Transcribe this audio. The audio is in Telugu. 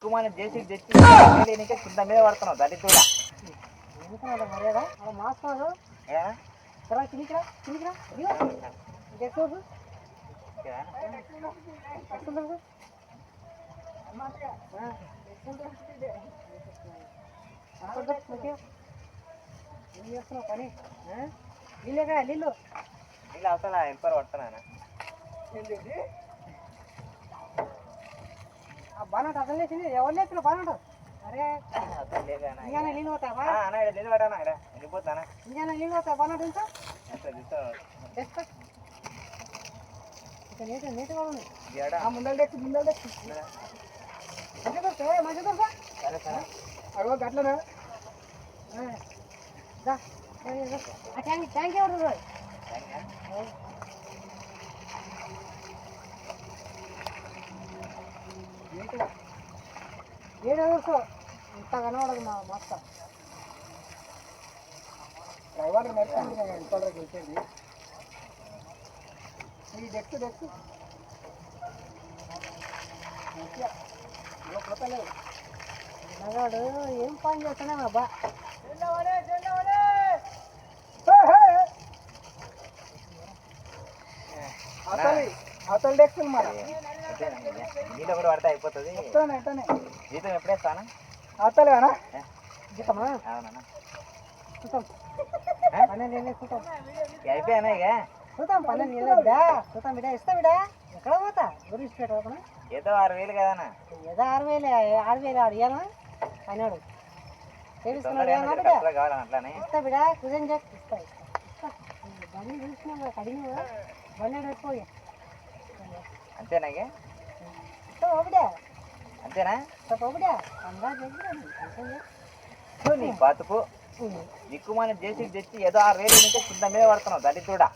మన జేసీకి తెచ్చి నీకే కింద మీద పడుతున్నావు దళితుడా మర్యాద అలా మాస్టర్ చినికిరా చినికిరా ఏం చేస్తున్నావు పని నీళ్ళేగా నీళ్ళు నీళ్ళు అవసరం ఎంపర్ పడుతున్నా బాగా అసలు లేచింది ఎవరు లేచిన బాగా అరే ఇంకా నీళ్ళు పోతావా వెళ్ళిపోతానా ఇంకా నీళ్ళు పోతావా బాగా తెలుసా నీట్గా ఉంది ముందర తెచ్చు మంచిగా దొరుకుతా మంచిగా దొరుకుతా అడవ గట్లనా ట్యాంక్ ఎవరు ఏడు వరకు ఇంత కనబడదు మా మొత్తం డ్రైవర్ నడిచింది ఇంతవరకు వచ్చేది ఈ డెక్స్ పోతలేవు నగాడు ఏం పని చేస్తున్నా అబ్బా అతలు డెక్స్ మరి నీళ్ళు కూడా పడితే అయిపోతుంది జీతం ఎప్పుడేస్తానా అతలేనా జీతమా అవునా చూద్దాం చూద్దాం అయిపోయానా ఇక చూద్దాం 12 బిడా చూద్దాం బిడా ఇస్తా బిడా ఎక్కడ పోతా గురించి పెట్టా ఏదో 6,000 కదానా ఏదో 6,000 అడిగానా అయినాడు అట్లానే ఇస్తా బిడా కుజన్ చెక్ ఇస్తా బండి చూసినా కడిగి బండి పెట్టుకోగా అంతేనా ఇక బిడా అంతేనా బిడా నీ బతుకు దిక్కుమాన జేసీకి తెచ్చి ఏదో 6,000 కింద మీద పడుతున్నావు దళితుడా